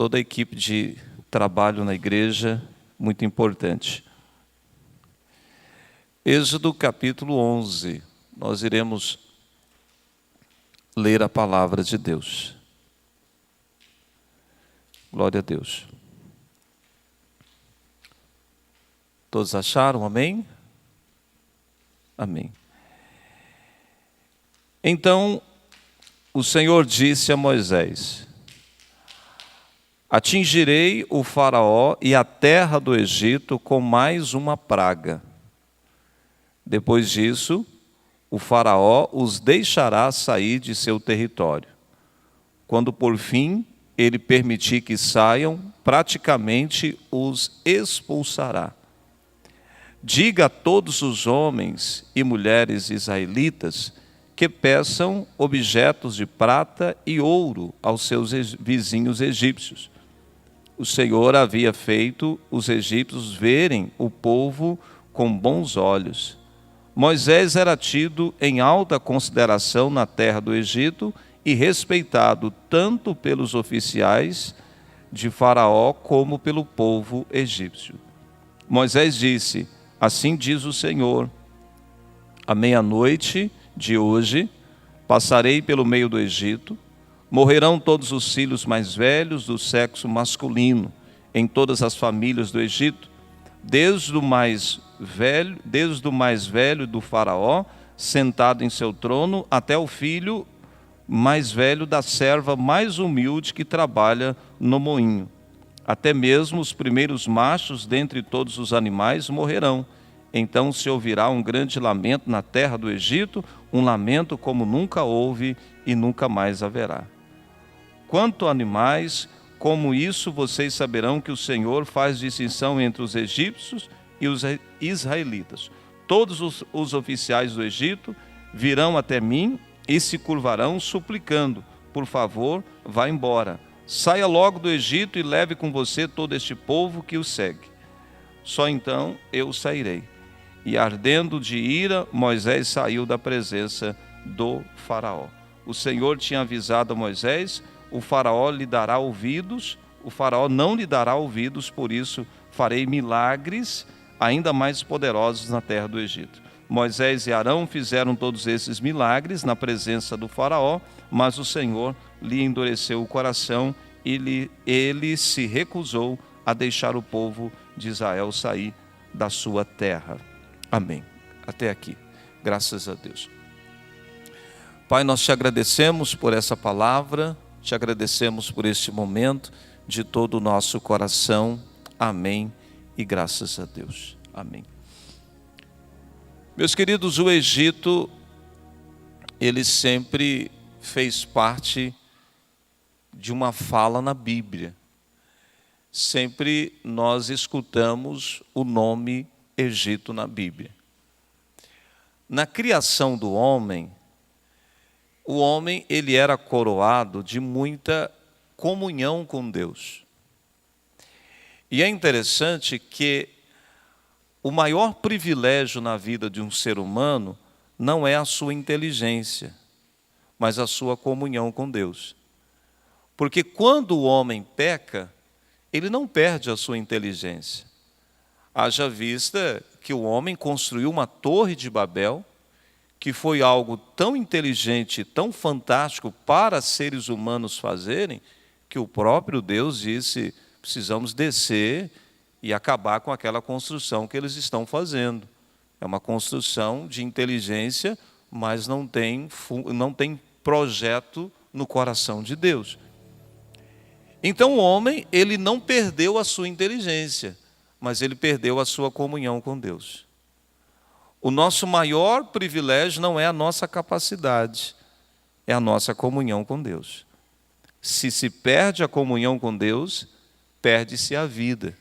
toda a equipe de trabalho na igreja, muito importante. Êxodo capítulo 11, nós iremos ler a palavra de Deus. Glória a Deus. Todos acharam? Amém? Amém. Então, o Senhor disse a Moisés: atingirei o Faraó e a terra do Egito com mais uma praga. Depois disso, o Faraó os deixará sair de seu território. Quando por fim ele permitir que saiam, praticamente os expulsará. Diga a todos os homens e mulheres israelitas que peçam objetos de prata e ouro aos seus vizinhos egípcios. O Senhor havia feito os egípcios verem o povo com bons olhos. Moisés era tido em alta consideração na terra do Egito e respeitado tanto pelos oficiais de Faraó como pelo povo egípcio. Moisés disse: assim diz o Senhor, à meia-noite de hoje passarei pelo meio do Egito, morrerão todos os filhos mais velhos do sexo masculino em todas as famílias do Egito, desde o mais velho do Faraó, sentado em seu trono, até o filho mais velho da serva mais humilde que trabalha no moinho. Até mesmo os primeiros machos dentre todos os animais morrerão. Então se ouvirá um grande lamento na terra do Egito, um lamento como nunca houve e nunca mais haverá. Quanto a animais, como isso vocês saberão que o Senhor faz distinção entre os egípcios e os israelitas. Todos os oficiais do Egito virão até mim e se curvarão suplicando: por favor, vá embora. Saia logo do Egito e leve com você todo este povo que o segue. Só então eu sairei. E ardendo de ira, Moisés saiu da presença do Faraó. O Senhor tinha avisado a Moisés: o Faraó lhe dará ouvidos, o Faraó não lhe dará ouvidos, por isso farei milagres ainda mais poderosos na terra do Egito. Moisés e Arão fizeram todos esses milagres na presença do Faraó, mas o Senhor lhe endureceu o coração e ele se recusou a deixar o povo de Israel sair da sua terra. Amém. Até aqui. Graças a Deus. Pai, nós te agradecemos por essa palavra, te agradecemos por este momento de todo o nosso coração. Amém. E graças a Deus. Amém. Meus queridos, o Egito, ele sempre fez parte de uma fala na Bíblia. Sempre nós escutamos o nome Egito na Bíblia. Na criação do homem, o homem ele era coroado de muita comunhão com Deus. E é interessante que o maior privilégio na vida de um ser humano não é a sua inteligência, mas a sua comunhão com Deus. Porque quando o homem peca, ele não perde a sua inteligência. Haja vista que o homem construiu uma torre de Babel, que foi algo tão inteligente, tão fantástico para seres humanos fazerem, que o próprio Deus disse: precisamos descer e acabar com aquela construção que eles estão fazendo. É uma construção de inteligência, mas não tem projeto no coração de Deus. Então o homem, ele não perdeu a sua inteligência, mas ele perdeu a sua comunhão com Deus. O nosso maior privilégio não é a nossa capacidade, é a nossa comunhão com Deus. Se perde a comunhão com Deus, perde-se a vida.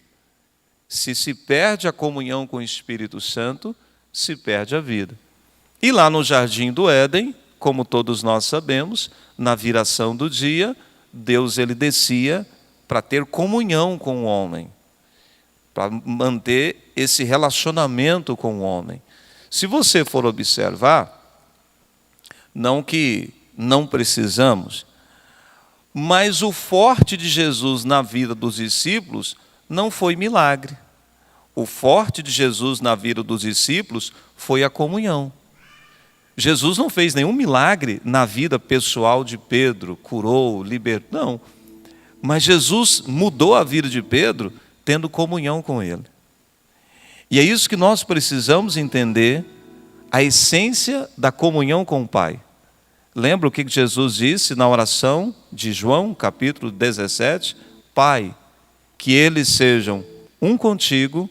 Se perde a comunhão com o Espírito Santo, se perde a vida. E lá no Jardim do Éden, como todos nós sabemos, na viração do dia, Deus ele descia para ter comunhão com o homem, para manter esse relacionamento com o homem. Se você for observar, não que não precisamos, Mas o forte de Jesus na vida dos discípulos não foi milagre. O forte de Jesus na vida dos discípulos foi a comunhão. Jesus não fez nenhum milagre na vida pessoal de Pedro, curou, libertou, não. Mas Jesus mudou a vida de Pedro tendo comunhão com ele. E é isso que nós precisamos entender, a essência da comunhão com o Pai. Lembra o que Jesus disse na oração de João, capítulo 17? Pai, que eles sejam um contigo,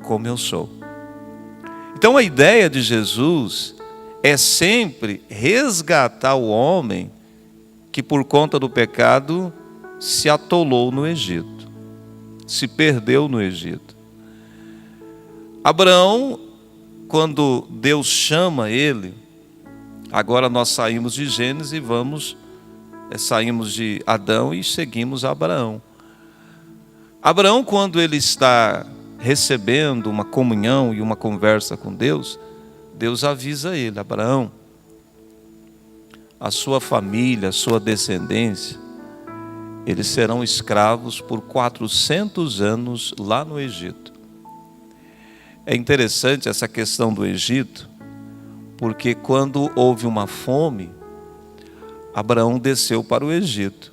como eu sou. Então a ideia de Jesus é sempre resgatar o homem que por conta do pecado se atolou no Egito, se perdeu no Egito. Abraão, quando Deus chama ele, agora nós saímos de Gênesis e saímos de Adão e seguimos Abraão. Abraão, quando ele está recebendo uma comunhão e uma conversa com Deus, Deus avisa ele: Abraão, a sua família, a sua descendência, eles serão escravos por 400 anos lá no Egito. É interessante essa questão do Egito, porque quando houve uma fome, Abraão desceu para o Egito.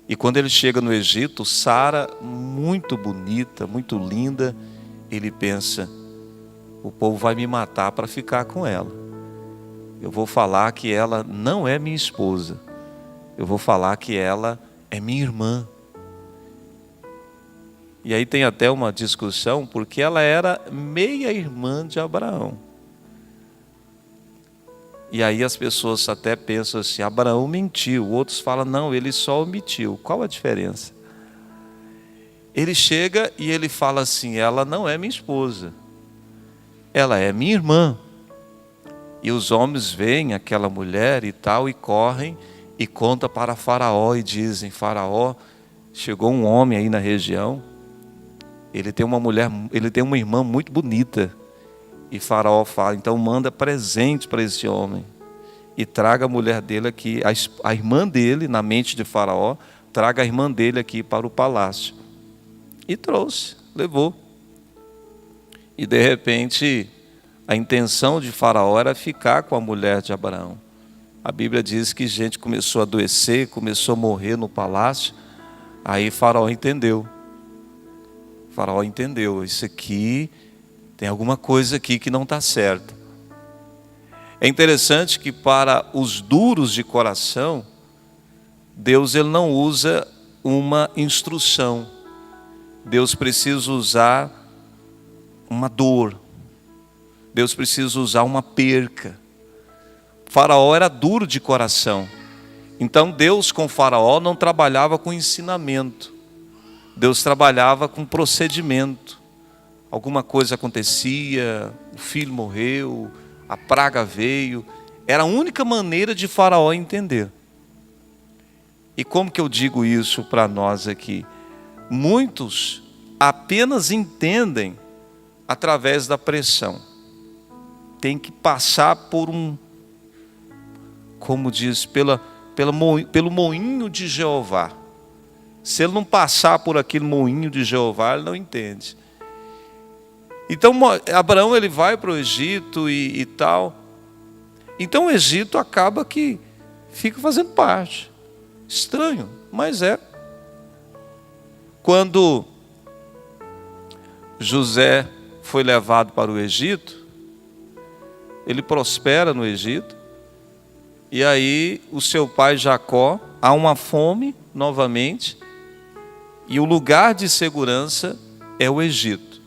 E quando ele chega no Egito, Sara, muito bonita, muito linda, ele pensa: o povo vai me matar para ficar com ela. Eu vou falar que ela não é minha esposa. Eu vou falar que ela é minha irmã. E aí tem até uma discussão, porque ela era meia-irmã de Abraão. E aí as pessoas até pensam assim: Abraão mentiu. Outros falam: não, ele só omitiu. Qual a diferença? Ele chega e ele fala assim: ela não é minha esposa, ela é minha irmã. E os homens veem aquela mulher e tal, e correm e contam para Faraó e dizem: Faraó, chegou um homem aí na região, ele tem uma irmã muito bonita. E Faraó fala: então manda presente para esse homem e traga a mulher dele aqui, a irmã dele, na mente de Faraó, traga a irmã dele aqui para o palácio. E trouxe, levou. E de repente a intenção de Faraó era ficar com a mulher de Abraão. A Bíblia diz que gente começou a adoecer, começou a morrer no palácio. Aí Faraó entendeu. Faraó entendeu: isso aqui, tem alguma coisa aqui que não está certa. É interessante que para os duros de coração, Deus ele não usa uma instrução. Deus precisa usar uma dor. Deus precisa usar uma perca. Faraó era duro de coração. Então Deus com Faraó não trabalhava com ensinamento. Deus trabalhava com procedimento. Alguma coisa acontecia, o filho morreu, a praga veio. Era a única maneira de Faraó entender. E como que eu digo isso para nós aqui? Muitos apenas entendem através da pressão. Tem que passar por como diz, pelo moinho de Jeová. Se ele não passar por aquele moinho de Jeová, ele não entende. Então Abraão ele vai para o Egito e tal. Então o Egito acaba que fica fazendo parte. Estranho, mas é. Quando José foi levado para o Egito, ele prospera no Egito. E aí o seu pai Jacó, há uma fome novamente. E o lugar de segurança é o Egito.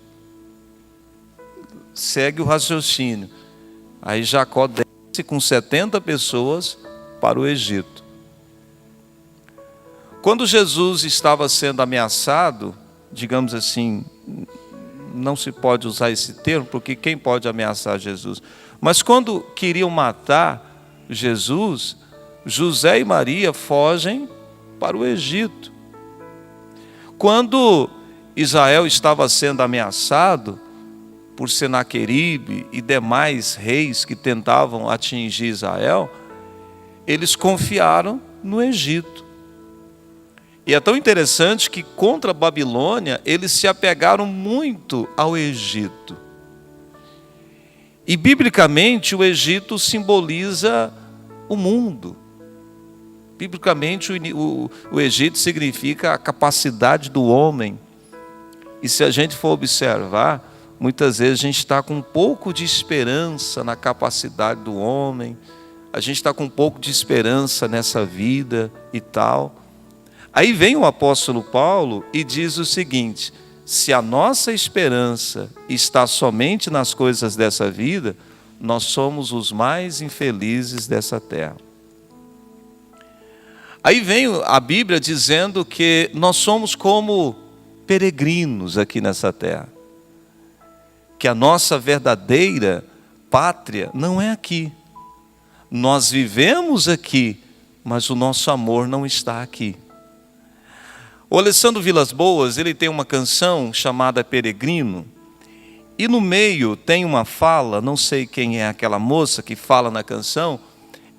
Segue o raciocínio. Aí Jacó desce com 70 pessoas para o Egito. Quando Jesus estava sendo ameaçado, digamos assim, não se pode usar esse termo, porque quem pode ameaçar Jesus? Mas quando queriam matar Jesus, José e Maria fogem para o Egito. Quando Israel estava sendo ameaçado por Senaqueribe e demais reis que tentavam atingir Israel, eles confiaram no Egito. E é tão interessante que contra a Babilônia, eles se apegaram muito ao Egito. E biblicamente o Egito simboliza o mundo. Biblicamente o Egito significa a capacidade do homem. E se a gente for observar, muitas vezes a gente está com um pouco de esperança na capacidade do homem, a gente está com um pouco de esperança nessa vida e tal. Aí vem o apóstolo Paulo e diz o seguinte: se a nossa esperança está somente nas coisas dessa vida, nós somos os mais infelizes dessa terra. Aí vem a Bíblia dizendo que nós somos como peregrinos aqui nessa terra. Que a nossa verdadeira pátria não é aqui. Nós vivemos aqui, mas o nosso amor não está aqui. O Alessandro Vilas Boas, ele tem uma canção chamada Peregrino, e no meio tem uma fala, não sei quem é aquela moça que fala na canção,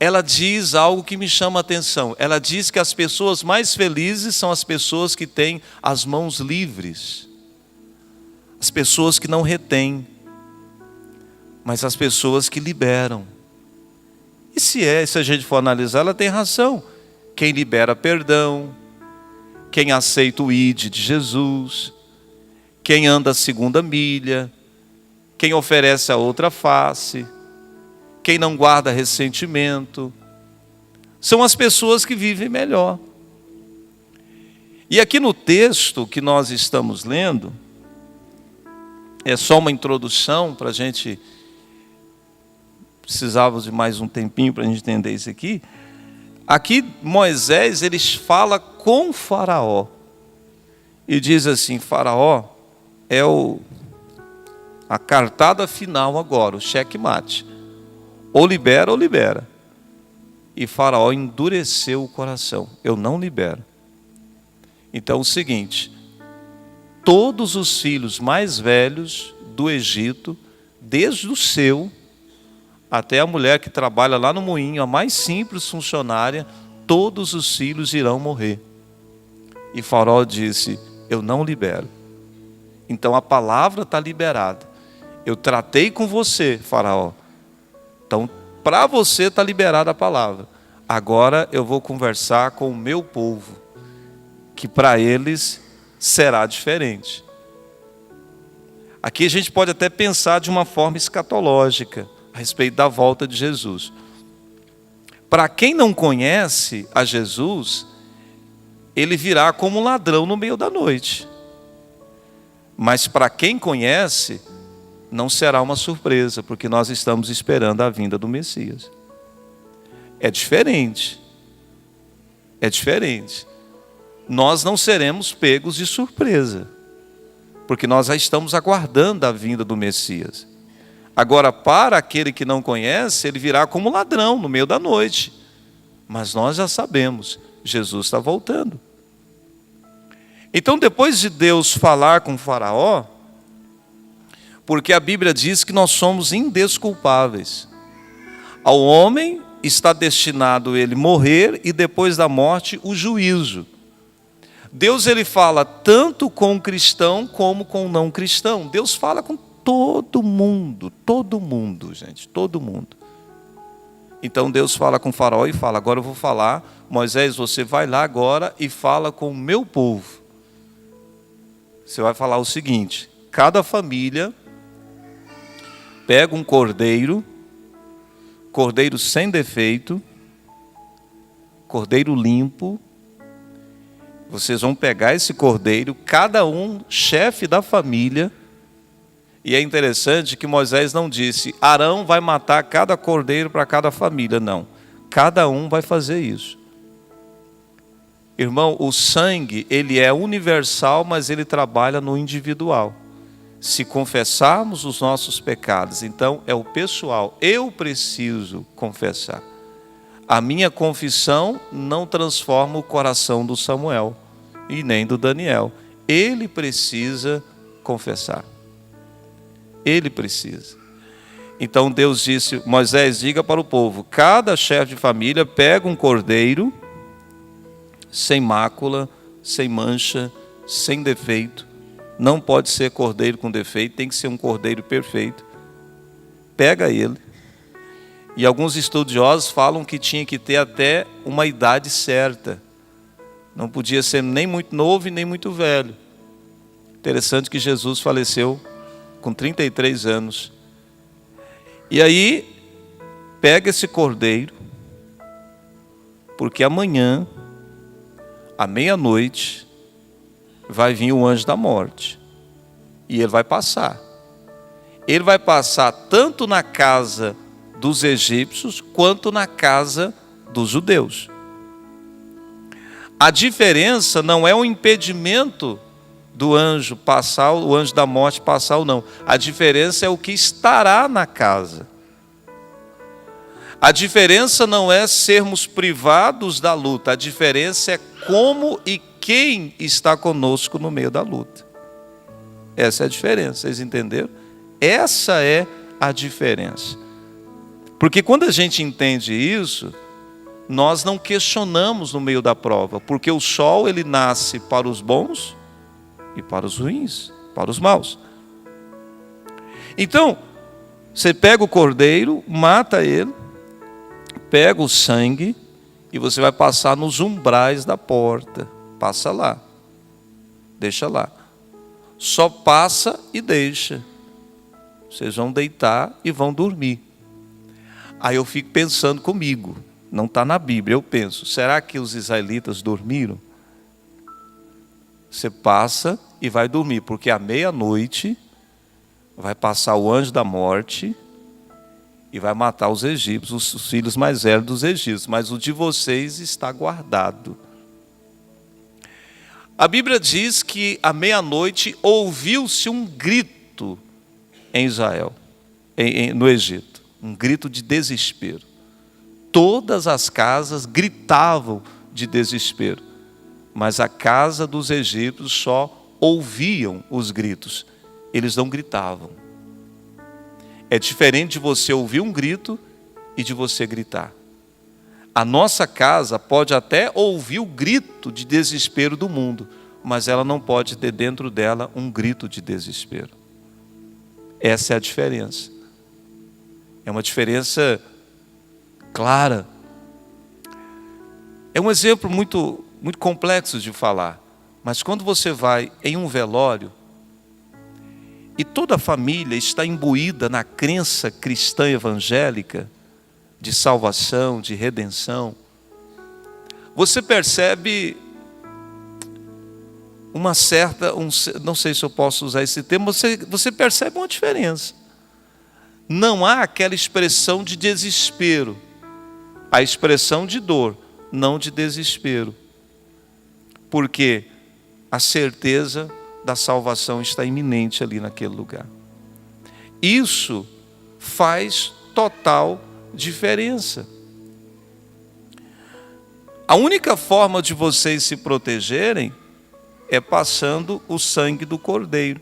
ela diz algo que me chama a atenção. Ela diz que as pessoas mais felizes são as pessoas que têm as mãos livres. As pessoas que não retêm, mas as pessoas que liberam. E se a gente for analisar, ela tem razão. Quem libera perdão, quem aceita o ID de Jesus, quem anda a segunda milha, quem oferece a outra face, quem não guarda ressentimento, são as pessoas que vivem melhor. E aqui no texto que nós estamos lendo, é só uma introdução para a gente, precisávamos de mais um tempinho para a gente entender isso aqui. Aqui Moisés, ele fala com Faraó, e diz assim: Faraó é a cartada final agora, o checkmate. Ou libera ou libera. E Faraó endureceu o coração. Eu não libero. Então é o seguinte: todos os filhos mais velhos do Egito, desde o seu até a mulher que trabalha lá no moinho, a mais simples funcionária, todos os filhos irão morrer. E Faraó disse: eu não libero. Então a palavra está liberada. Eu tratei com você, Faraó. Então, para você está liberada a palavra. Agora eu vou conversar com o meu povo, que para eles será diferente. Aqui a gente pode até pensar de uma forma escatológica, a respeito da volta de Jesus. Para quem não conhece a Jesus, ele virá como um ladrão no meio da noite. Mas para quem conhece, não será uma surpresa, porque nós estamos esperando a vinda do Messias. É diferente. É diferente. Nós não seremos pegos de surpresa, porque nós já estamos aguardando a vinda do Messias. Agora, para aquele que não conhece, ele virá como ladrão no meio da noite. Mas nós já sabemos, Jesus está voltando. Então, depois de Deus falar com Faraó, porque a Bíblia diz que nós somos indesculpáveis. Ao homem está destinado ele morrer e depois da morte o juízo. Deus, ele fala tanto com o cristão como com o não cristão. Deus fala com todo mundo, gente, todo mundo. Então Deus fala com Faraó e fala: agora eu vou falar, Moisés, você vai lá agora e fala com o meu povo. Você vai falar o seguinte: cada família pega um cordeiro sem defeito, cordeiro limpo. Vocês vão pegar esse cordeiro, cada um chefe da família. E é interessante que Moisés não disse: Arão vai matar cada cordeiro para cada família. Não, cada um vai fazer isso. Irmão, o sangue, ele é universal, mas ele trabalha no individual. Se confessarmos os nossos pecados, então é o pessoal. Eu preciso confessar. A minha confissão não transforma o coração do Samuel e nem do Daniel. Ele precisa confessar. Ele precisa. Então Deus disse: Moisés, diga para o povo, cada chefe de família pega um cordeiro sem mácula, sem mancha, sem defeito. Não pode ser cordeiro com defeito, tem que ser um cordeiro perfeito. Pega ele. E alguns estudiosos falam que tinha que ter até uma idade certa. Não podia ser nem muito novo e nem muito velho. Interessante que Jesus faleceu com 33 anos. E aí, pega esse cordeiro, porque amanhã, à meia-noite, vai vir o anjo da morte. E ele vai passar. Ele vai passar tanto na casa dos egípcios, quanto na casa dos judeus. A diferença não é o impedimento do anjo passar, o anjo da morte passar ou não. A diferença é o que estará na casa. A diferença não é sermos privados da luta, a diferença é como e quem está conosco no meio da luta. Essa é a diferença, vocês entenderam? Essa é a diferença. Porque quando a gente entende isso, nós não questionamos no meio da prova, porque o sol ele nasce para os bons e para os ruins, para os maus. Então, você pega o cordeiro, mata ele, pega o sangue e você vai passar nos umbrais da porta. Passa lá, deixa lá. Só passa e deixa. Vocês vão deitar e vão dormir. Aí eu fico pensando comigo, não está na Bíblia, eu penso, será que os israelitas dormiram? Você passa e vai dormir, porque à meia-noite vai passar o anjo da morte e vai matar os egípcios, os filhos mais velhos dos egípcios, mas o de vocês está guardado. A Bíblia diz que à meia-noite ouviu-se um grito em Israel, no Egito, um grito de desespero. Todas as casas gritavam de desespero, mas a casa dos egípcios só ouviam os gritos, eles não gritavam. É diferente de você ouvir um grito e de você gritar. A nossa casa pode até ouvir o grito de desespero do mundo, mas ela não pode ter dentro dela um grito de desespero. Essa é a diferença. É uma diferença clara. É um exemplo muito complexo de falar, mas quando você vai em um velório e toda a família está imbuída na crença cristã evangélica de salvação, de redenção, você percebe uma certa, não sei se eu posso usar esse termo, você percebe uma diferença. Não há aquela expressão de desespero, a expressão de dor, não de desespero. Porque a certeza da salvação está iminente ali naquele lugar. Isso faz total diferença. A única forma de vocês se protegerem é passando o sangue do cordeiro.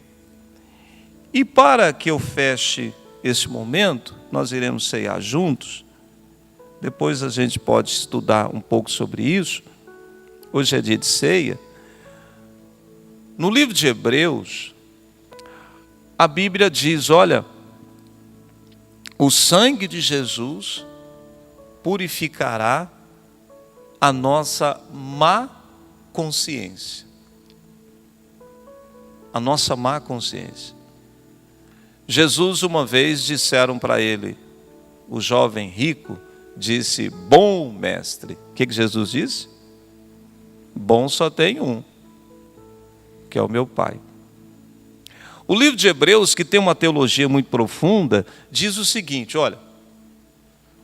E para que eu feche esse momento, nós iremos ceiar juntos. Depois a gente pode estudar um pouco sobre isso. Hoje é dia de ceia. No livro de Hebreus, a Bíblia diz, olha, o sangue de Jesus purificará a nossa má consciência. A nossa má consciência. Jesus, uma vez, disseram para ele, o jovem rico, disse, bom mestre. O que Jesus disse? Bom só tem um, que é o meu Pai. O livro de Hebreus, que tem uma teologia muito profunda, diz o seguinte, olha,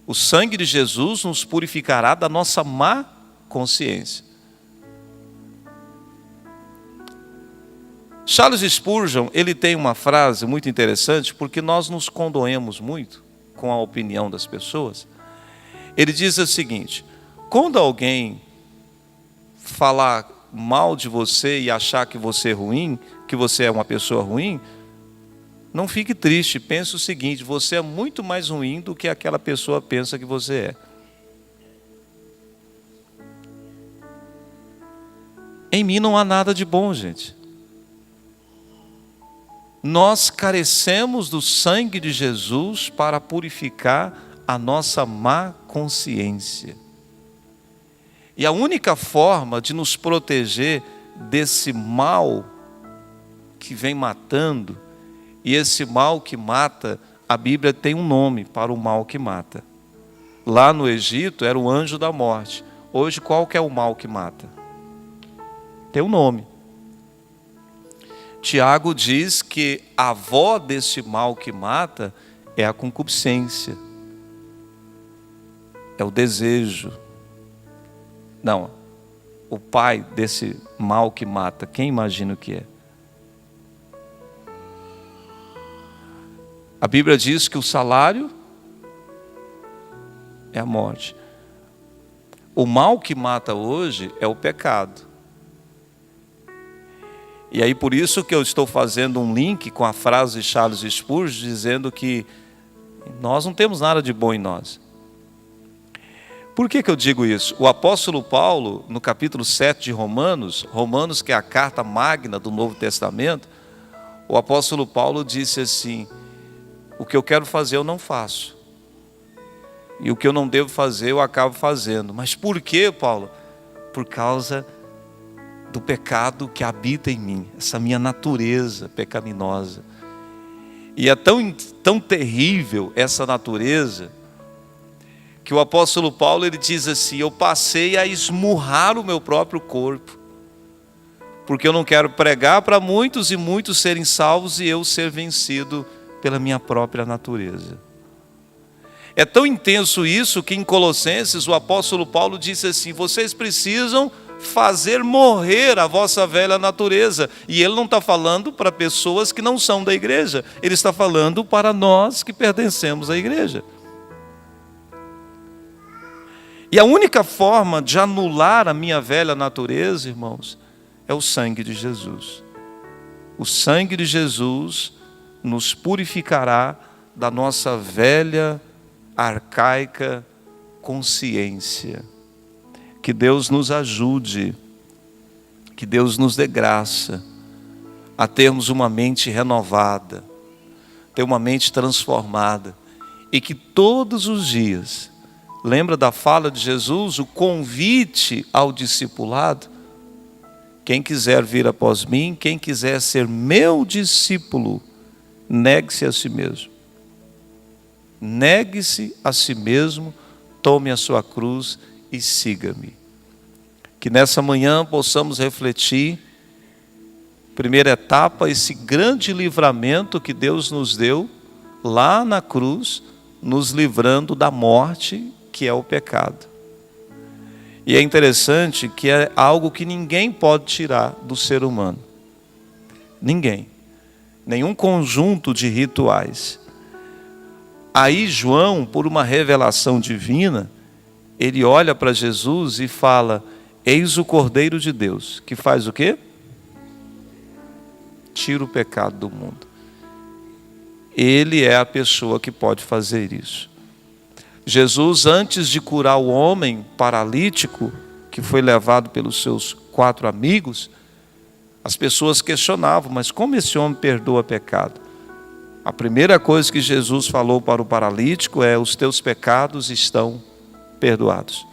o sangue de Jesus nos purificará da nossa má consciência. Charles Spurgeon, ele tem uma frase muito interessante, porque nós nos condoemos muito com a opinião das pessoas. Ele diz o seguinte, quando alguém falar mal de você e achar que você é ruim, que você é uma pessoa ruim, não fique triste, pense o seguinte, você é muito mais ruim do que aquela pessoa pensa que você é. Em mim não há nada de bom, gente. Nós carecemos do sangue de Jesus para purificar a nossa má consciência. E a única forma de nos proteger desse mal que vem matando, e esse mal que mata, a Bíblia tem um nome para o mal que mata. Lá no Egito era o anjo da morte. Hoje qual que é o mal que mata? Tem um nome. Tiago diz que a avó desse mal que mata é a concupiscência. É o desejo. Não, o pai desse mal que mata, quem imagina o que é? A Bíblia diz que o salário é a morte. O mal que mata hoje é o pecado. E aí por isso que eu estou fazendo um link com a frase de Charles Spurgeon, dizendo que nós não temos nada de bom em nós. Por que eu digo isso? O apóstolo Paulo, no capítulo 7 de Romanos, que é a carta magna do Novo Testamento, o apóstolo Paulo disse assim: o que eu quero fazer eu não faço, e o que eu não devo fazer eu acabo fazendo. Mas por quê, Paulo? Por causa do pecado que habita em mim, essa minha natureza pecaminosa. E é tão terrível essa natureza, que o apóstolo Paulo ele diz assim: eu passei a esmurrar o meu próprio corpo, porque eu não quero pregar para muitos e muitos serem salvos e eu ser vencido pela minha própria natureza. É tão intenso isso que em Colossenses o apóstolo Paulo disse assim: vocês precisam fazer morrer a vossa velha natureza. E ele não está falando para pessoas que não são da igreja, ele está falando para nós que pertencemos à igreja. E a única forma de anular a minha velha natureza, irmãos, é o sangue de Jesus. O sangue de Jesus nos purificará da nossa velha, arcaica consciência. Que Deus nos ajude, que Deus nos dê graça a termos uma mente renovada, ter uma mente transformada, e que todos os dias, lembra da fala de Jesus, o convite ao discipulado? Quem quiser vir após mim, quem quiser ser meu discípulo, negue-se a si mesmo. Negue-se a si mesmo, tome a sua cruz e siga-me. Que nessa manhã possamos refletir, primeira etapa, esse grande livramento que Deus nos deu lá na cruz, nos livrando da morte, que é o pecado. E é interessante que é algo que ninguém pode tirar do ser humano. Ninguém. Nenhum conjunto de rituais. Aí João, por uma revelação divina, ele olha para Jesus e fala: eis o Cordeiro de Deus, que faz o quê? Tira o pecado do mundo. Ele é a pessoa que pode fazer isso. Jesus, antes de curar o homem paralítico, que foi levado pelos seus 4 amigos, as pessoas questionavam: mas como esse homem perdoa pecado? A primeira coisa que Jesus falou para o paralítico é: os teus pecados estão perdoados.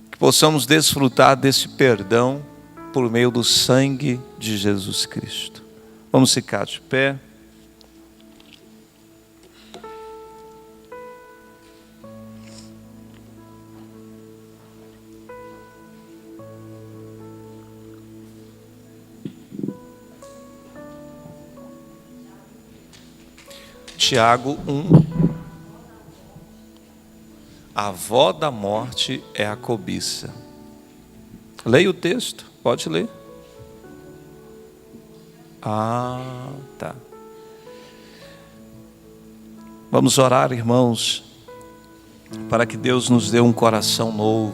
Que possamos desfrutar desse perdão por meio do sangue de Jesus Cristo. Vamos ficar de pé. Tiago 1. A avó da morte é a cobiça. Leia o texto, pode ler. Tá. Vamos orar, irmãos, para que Deus nos dê um coração novo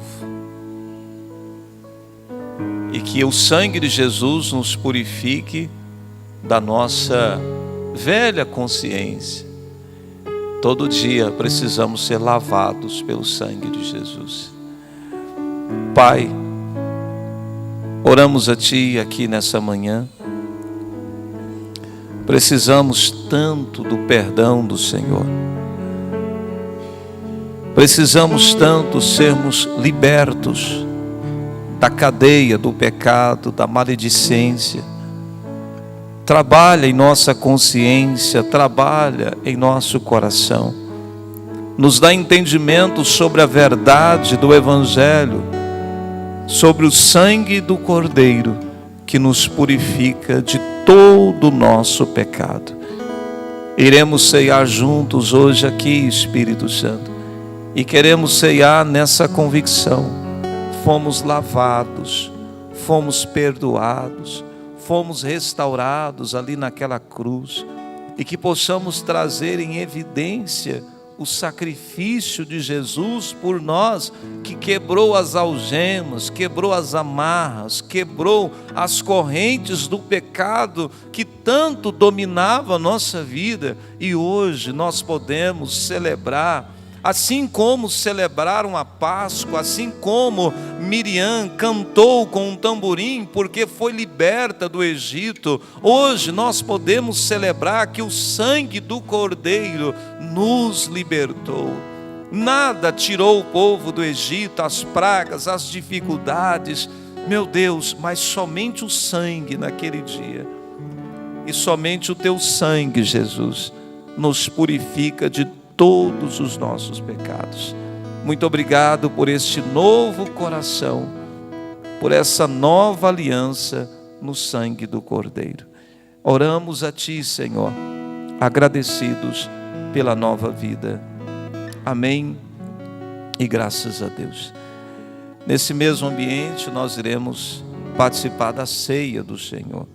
e que o sangue de Jesus nos purifique da nossa velha consciência. Todo dia precisamos ser lavados pelo sangue de Jesus. Pai, Oramos a Ti aqui nessa manhã. Precisamos tanto do perdão do Senhor. Precisamos tanto sermos libertos da cadeia do pecado, da maledicência. Trabalha em nossa consciência, trabalha em nosso coração. Nos dá entendimento sobre a verdade do Evangelho, sobre o sangue do Cordeiro que nos purifica de todo o nosso pecado. Iremos ceiar juntos hoje aqui, Espírito Santo, e queremos ceiar nessa convicção. Fomos lavados, fomos perdoados, fomos restaurados ali naquela cruz, e que possamos trazer em evidência o sacrifício de Jesus por nós, que quebrou as algemas, quebrou as amarras, quebrou as correntes do pecado que tanto dominava a nossa vida, e hoje nós podemos celebrar, assim como celebraram a Páscoa, assim como Miriam cantou com um tamborim porque foi liberta do Egito. Hoje nós podemos celebrar que o sangue do Cordeiro nos libertou. Nada tirou o povo do Egito, as pragas, as dificuldades, meu Deus, mas somente o sangue naquele dia. E somente o teu sangue, Jesus, nos purifica de todos os nossos pecados. Muito obrigado por este novo coração, por essa nova aliança no sangue do Cordeiro. Oramos a Ti, Senhor, agradecidos pela nova vida. Amém e graças a Deus. Nesse mesmo ambiente nós iremos participar da ceia do Senhor.